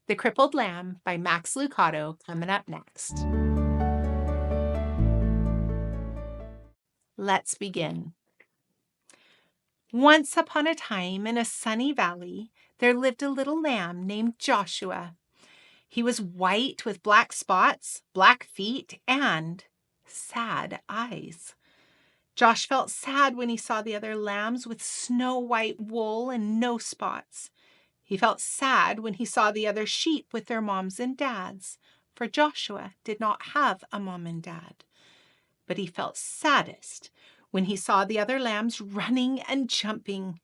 The Crippled Lamb by Max Lucado coming up next. Let's begin. Once upon a time in a sunny valley, there lived a little lamb named Joshua. He was white with black spots, black feet, and sad eyes. Josh felt sad when he saw the other lambs with snow-white wool and no spots. He felt sad when he saw the other sheep with their moms and dads, for Joshua did not have a mom and dad. But he felt saddest when he saw the other lambs running and jumping,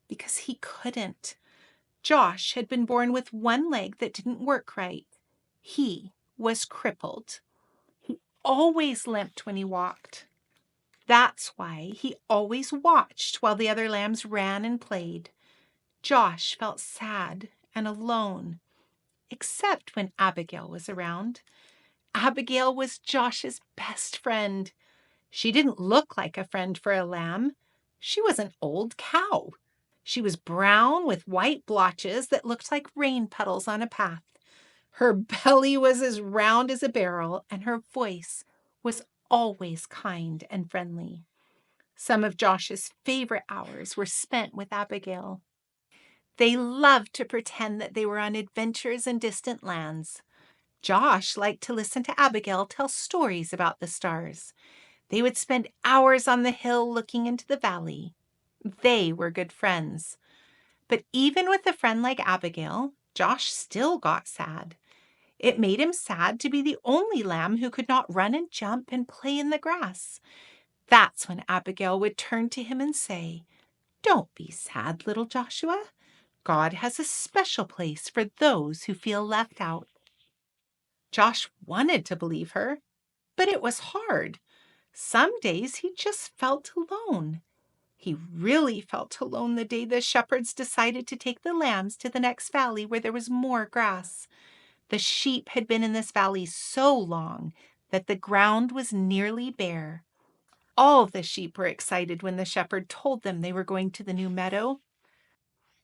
because he couldn't. Josh had been born with one leg that didn't work right. He was crippled. He always limped when he walked. That's why he always watched while the other lambs ran and played. Josh felt sad and alone, except when Abigail was around. Abigail was Josh's best friend. She didn't look like a friend for a lamb. She was an old cow. She was brown with white blotches that looked like rain puddles on a path. Her belly was as round as a barrel, and her voice was always kind and friendly. Some of Josh's favorite hours were spent with Abigail. They loved to pretend that they were on adventures in distant lands. Josh liked to listen to Abigail tell stories about the stars. They would spend hours on the hill looking into the valley. They were good friends. But even with a friend like Abigail, Josh still got sad. It made him sad to be the only lamb who could not run and jump and play in the grass. That's when Abigail would turn to him and say, "Don't be sad, little Joshua. God has a special place for those who feel left out." Josh wanted to believe her, but it was hard. Some days he just felt alone. He really felt alone the day the shepherds decided to take the lambs to the next valley where there was more grass. The sheep had been in this valley so long that the ground was nearly bare. All the sheep were excited when the shepherd told them they were going to the new meadow.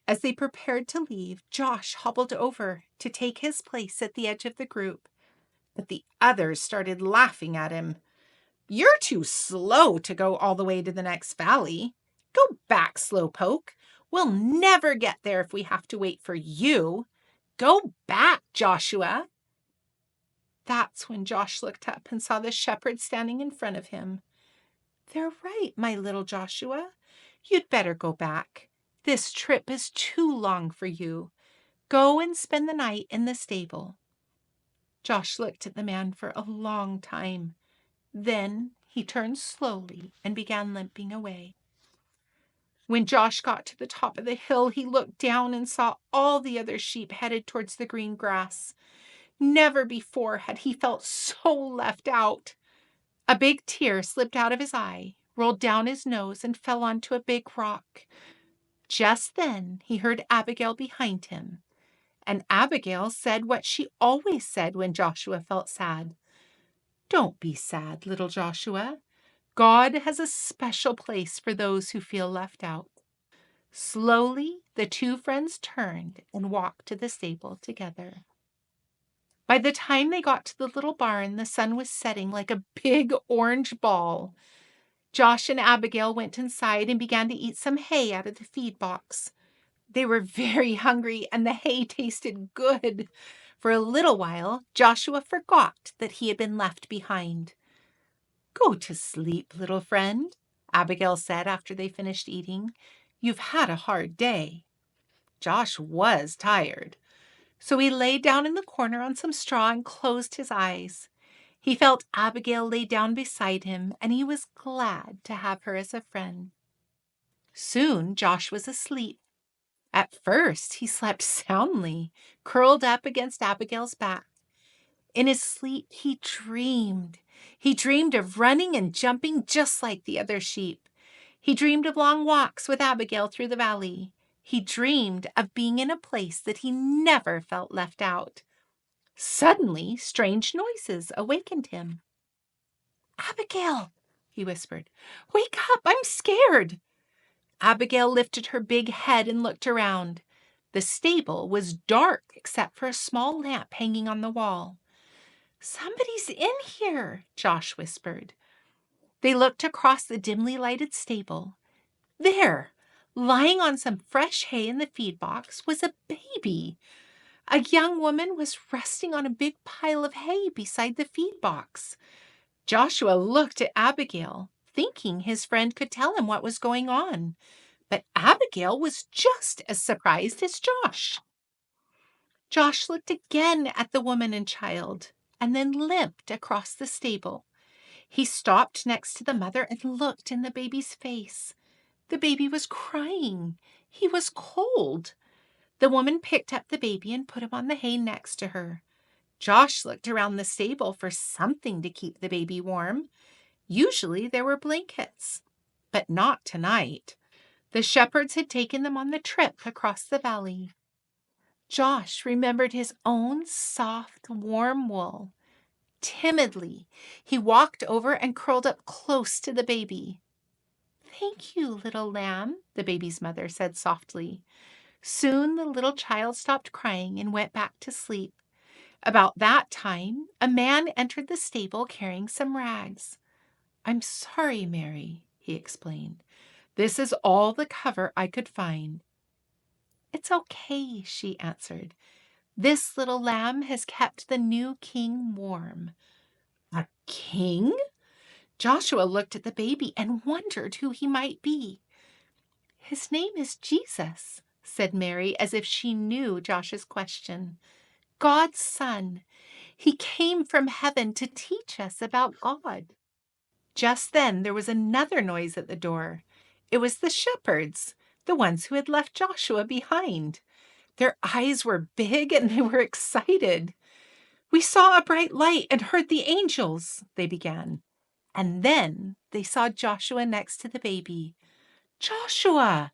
As they prepared to leave, Josh hobbled over to take his place at the edge of the group. But the others started laughing at him. "You're too slow to go all the way to the next valley. Go back, slowpoke. We'll never get there if we have to wait for you. Go back, Joshua." That's when Josh looked up and saw the shepherd standing in front of him. "They're right, my little Joshua. You'd better go back. This trip is too long for you. Go and spend the night in the stable." Josh looked at the man for a long time. Then he turned slowly and began limping away. When Josh got to the top of the hill, he looked down and saw all the other sheep headed towards the green grass. Never before had he felt so left out. A big tear slipped out of his eye, rolled down his nose, and fell onto a big rock. Just then he heard Abigail behind him, and Abigail said what she always said when Joshua felt sad. "Don't be sad, little Joshua. God has a special place for those who feel left out." Slowly, the two friends turned and walked to the stable together. By the time they got to the little barn, the sun was setting like a big orange ball. Josh and Abigail went inside and began to eat some hay out of the feed box. They were very hungry, and the hay tasted good. For a little while, Joshua forgot that he had been left behind. "Go to sleep, little friend," Abigail said after they finished eating. "You've had a hard day." Josh was tired, so he lay down in the corner on some straw and closed his eyes. He felt Abigail lay down beside him, and he was glad to have her as a friend. Soon Josh was asleep. At first, he slept soundly, curled up against Abigail's back. In his sleep, he dreamed. He dreamed of running and jumping just like the other sheep. He dreamed of long walks with Abigail through the valley. He dreamed of being in a place that he never felt left out. Suddenly, strange noises awakened him. "Abigail," he whispered, "wake up, I'm scared." Abigail lifted her big head and looked around. The stable was dark except for a small lamp hanging on the wall. "Somebody's in here," Josh whispered. They looked across the dimly lighted stable. There, lying on some fresh hay in the feed box, was a baby. A young woman was resting on a big pile of hay beside the feed box. Joshua looked at Abigail, thinking his friend could tell him what was going on. But Abigail was just as surprised as Josh. Josh looked again at the woman and child, and then limped across the stable. He stopped next to the mother and looked in the baby's face. The baby was crying. He was cold. The woman picked up the baby and put him on the hay next to her. Josh looked around the stable for something to keep the baby warm. Usually there were blankets, but not tonight. The shepherds had taken them on the trip across the valley. Josh remembered his own soft, warm wool. Timidly, he walked over and curled up close to the baby. "Thank you, little lamb," the baby's mother said softly. Soon the little child stopped crying and went back to sleep. About that time, a man entered the stable carrying some rags. "I'm sorry, Mary," he explained. "This is all the cover I could find." "It's okay," she answered. "This little lamb has kept the new king warm." "A king?" Joshua looked at the baby and wondered who he might be. "His name is Jesus," said Mary, as if she knew Josh's question. "God's son. He came from heaven to teach us about God." Just then there was another noise at the door. It was the shepherds, the ones who had left Joshua behind. Their eyes were big and they were excited. "We saw a bright light and heard the angels," they began. And then they saw Joshua next to the baby. "Joshua,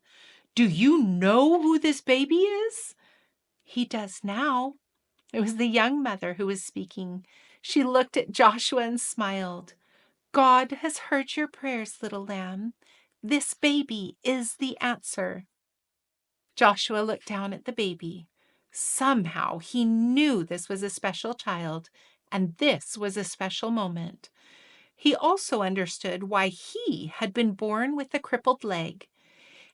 do you know who this baby is?" "He does now." It was the young mother who was speaking. She looked at Joshua and smiled. "God has heard your prayers, little lamb. This baby is the answer." Joshua looked down at the baby. Somehow he knew this was a special child, and this was a special moment. He also understood why he had been born with a crippled leg.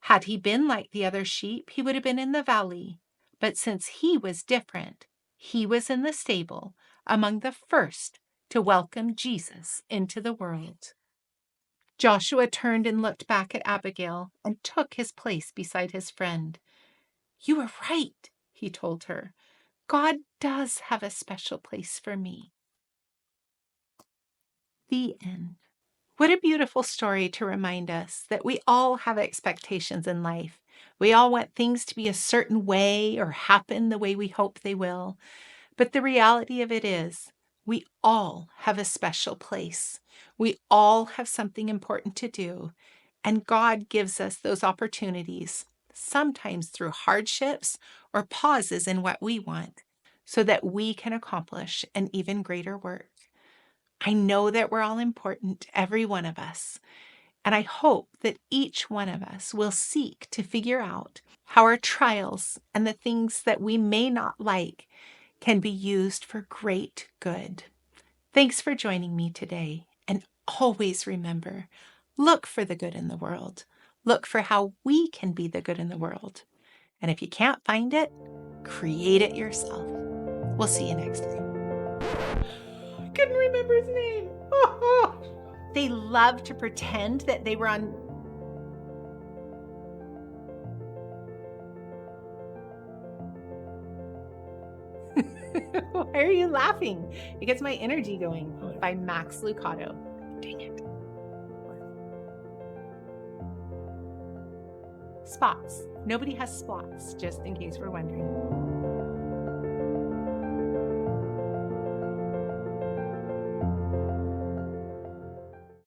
Had he been like the other sheep, he would have been in the valley. But since he was different, he was in the stable, among the first to welcome Jesus into the world. Joshua turned and looked back at Abigail and took his place beside his friend. "You were right," he told her. "God does have a special place for me." The end. What a beautiful story to remind us that we all have expectations in life. We all want things to be a certain way or happen the way we hope they will. But the reality of it is, we all have a special place. We all have something important to do. And God gives us those opportunities, sometimes through hardships or pauses in what we want, so that we can accomplish an even greater work. I know that we're all important, every one of us. And I hope that each one of us will seek to figure out how our trials and the things that we may not like can be used for great good. Thanks for joining me today. And always remember, look for the good in the world. Look for how we can be the good in the world. And if you can't find it, create it yourself. We'll see you next time. I couldn't remember his name. They love to pretend that they were on. Why are you laughing? It gets my energy going. By Max Lucado. Dang it. Spots. Nobody has spots, just in case we're wondering.